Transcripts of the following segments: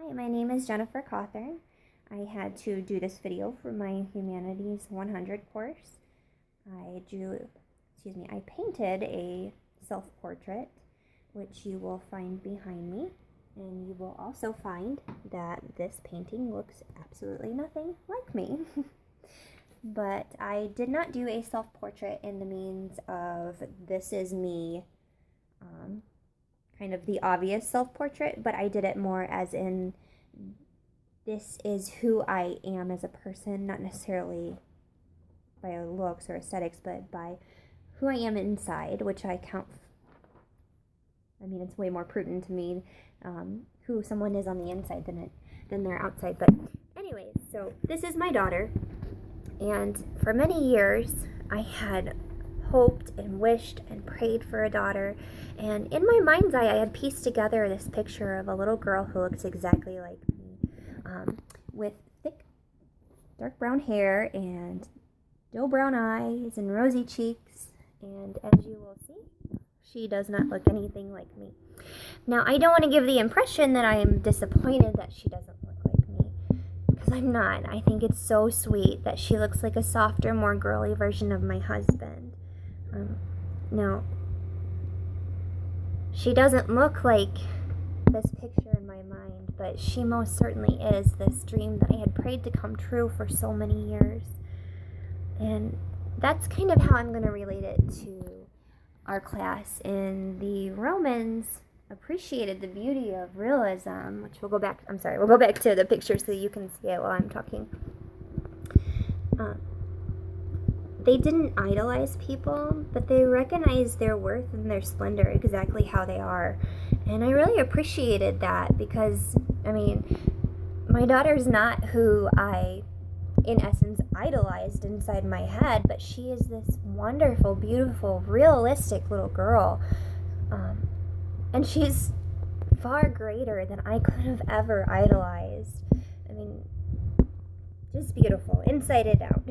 Hi, my name is Jennifer Cawthorn. I had to do this video for my Humanities 100 course. I painted a self-portrait, which you will find behind me. And you will also find that this painting looks absolutely nothing like me. But I did not do a self-portrait in the means of this is me, kind of the obvious self-portrait, but I did it more as in this is who I am as a person, not necessarily by looks or aesthetics, but by who I am inside, which I count. It's way more prudent to me who someone is on the inside than their outside. But anyways, so this is my daughter, and for many years I had hoped and wished and prayed for a daughter, and in my mind's eye I had pieced together this picture of a little girl who looks exactly like me, with thick dark brown hair and doe brown eyes and rosy cheeks, and as you will see, she does not look anything like me. Now, I don't want to give the impression that I am disappointed that she doesn't look like me, because I'm not. I think it's so sweet that she looks like a softer, more girly version of my husband. Now, she doesn't look like this picture in my mind, but she most certainly is this dream that I had prayed to come true for so many years. And that's kind of how I'm going to relate it to our class. In the Romans appreciated the beauty of realism, which we'll go back to the picture so you can see it while I'm talking. They didn't idolize people, but they recognized their worth and their splendor exactly how they are. And I really appreciated that because, my daughter's not who I, in essence, idolized inside my head, but she is this wonderful, beautiful, realistic little girl. And she's far greater than I could have ever idolized. Just beautiful, inside and out.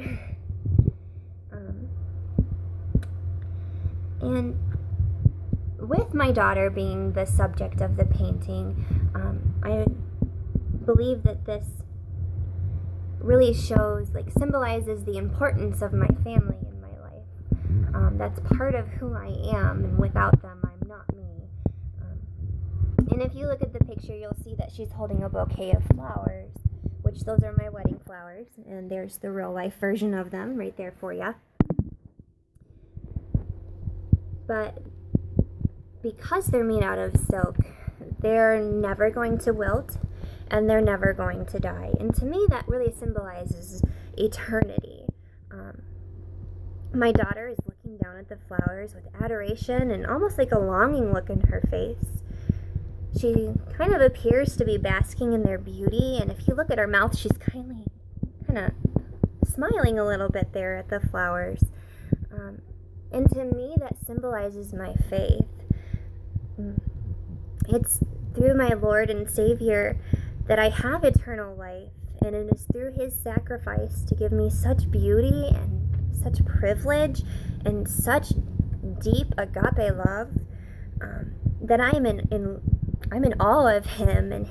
And with my daughter being the subject of the painting, I believe that this really symbolizes the importance of my family in my life. That's part of who I am, and without them, I'm not me. And if you look at the picture, you'll see that she's holding a bouquet of flowers, which those are my wedding flowers, and there's the real life version of them right there for you. But because they're made out of silk, they're never going to wilt, and they're never going to die. And to me, that really symbolizes eternity. My daughter is looking down at the flowers with adoration and almost like a longing look in her face. She kind of appears to be basking in their beauty, and if you look at her mouth, she's kind of smiling a little bit there at the flowers. And to me, that symbolizes my faith. It's through my Lord and Savior that I have eternal life, and it is through His sacrifice to give me such beauty and such privilege and such deep agape love that I'm in awe of Him and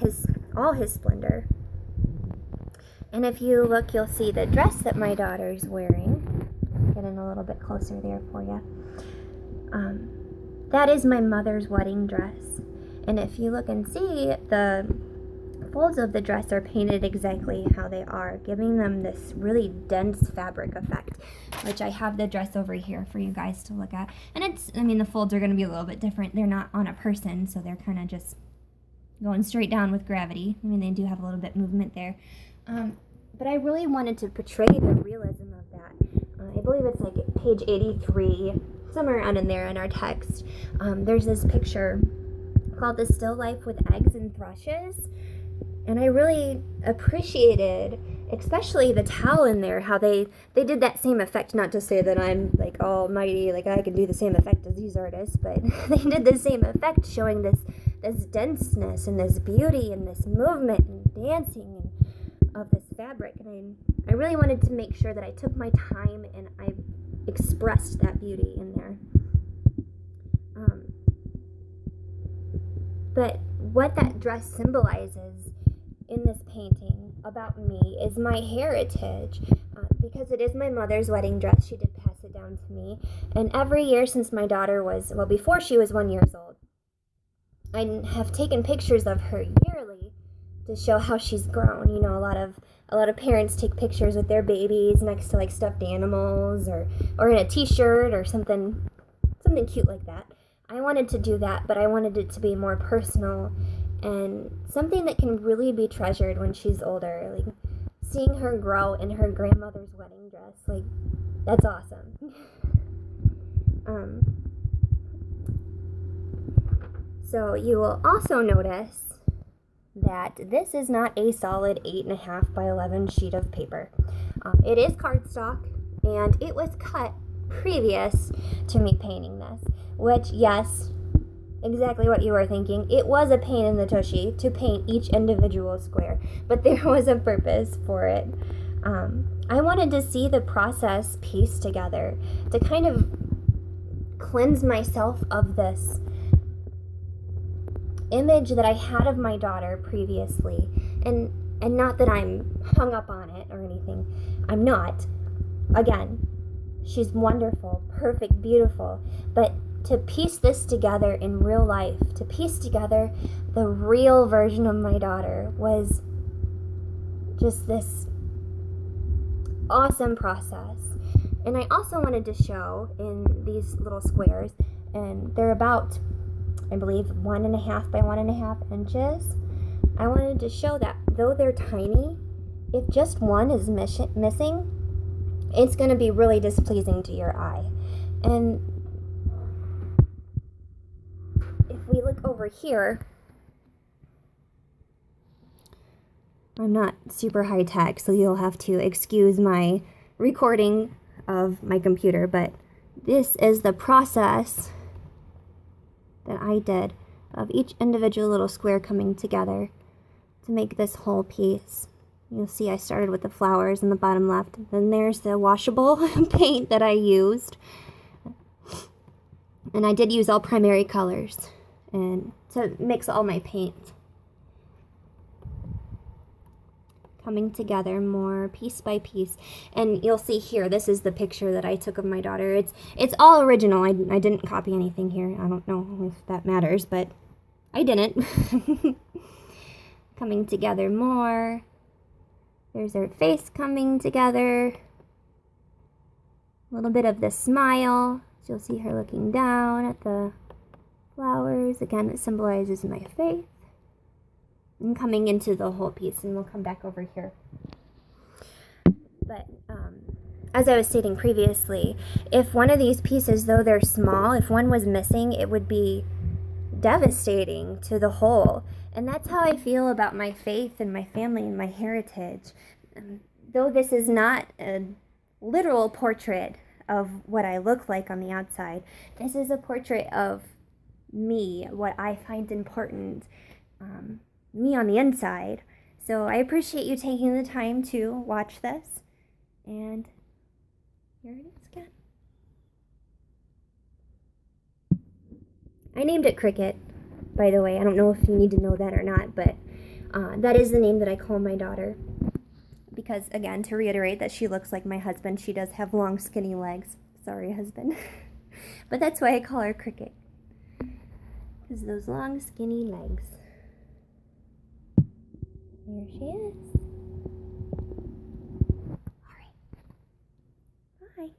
all His splendor. And if you look, you'll see the dress that my daughter's wearing. Get in a little bit closer there for you. That is my mother's wedding dress. And if you look and see, the folds of the dress are painted exactly how they are, giving them this really dense fabric effect, which I have the dress over here for you guys to look at. And the folds are going to be a little bit different. They're not on a person, so they're kind of just going straight down with gravity. They do have a little bit movement there. But I really wanted to portray the realism of that. I believe it's like page 83, somewhere around in there in our text. There's this picture called The Still Life with Eggs and Thrushes. And I really appreciated, especially the towel in there, how they did that same effect. Not to say that I'm like almighty, like I can do the same effect as these artists, but they did the same effect, showing this denseness and this beauty and this movement and dancing of this fabric. And I really wanted to make sure that I took my time and I expressed that beauty in there. But what that dress symbolizes in this painting about me is my heritage, because it is my mother's wedding dress. She did pass it down to me. And every year since my daughter was, well, before she was 1 year old, I have taken pictures of her yearly to show how she's grown. You know, a lot of parents take pictures with their babies next to like stuffed animals or in a t-shirt or something cute like that. I wanted to do that, but I wanted it to be more personal and something that can really be treasured when she's older. Like seeing her grow in her grandmother's wedding dress, like that's awesome. So you will also notice that this is not a solid 8.5 by 11 sheet of paper. It is cardstock, and it was cut previous to me painting this, which, yes, exactly what you were thinking. It was a pain in the tushy to paint each individual square, but there was a purpose for it. I wanted to see the process pieced together to kind of cleanse myself of this image that I had of my daughter previously, and not that I'm hung up on it or anything. I'm not. Again, she's wonderful, perfect, beautiful, but to piece this together in real life, to piece together the real version of my daughter, was just this awesome process. And I also wanted to show in these little squares, and they're about, I believe, 1.5 by 1.5 inches. I wanted to show that though they're tiny, if just one is missing, it's going to be really displeasing to your eye. And if we look over here, I'm not super high tech, so you'll have to excuse my recording of my computer, but this is the process that I did of each individual little square coming together to make this whole piece. You'll see I started with the flowers in the bottom left. Then there's the washable paint that I used. And I did use all primary colors and to mix all my paint. Coming together more piece by piece. And you'll see here, this is the picture that I took of my daughter. It's all original. I didn't copy anything here. I don't know if that matters, but I didn't. Coming together more. There's her face coming together. A little bit of the smile. So you'll see her looking down at the flowers. Again, it symbolizes my faith. And coming into the whole piece, and we'll come back over here. But as I was stating previously, if one of these pieces, though they're small, if one was missing, it would be devastating to the whole. And that's how I feel about my faith and my family and my heritage. Though this is not a literal portrait of what I look like on the outside, this is a portrait of me, what I find important, me on the inside. So I appreciate you taking the time to watch this. And here it is again. I named it Cricket, by the way. I don't know if you need to know that or not, but that is the name that I call my daughter. Because, again, to reiterate that she looks like my husband, she does have long, skinny legs. Sorry, husband. But that's why I call her Cricket. Because those long, skinny legs. There she is. All right. Bye.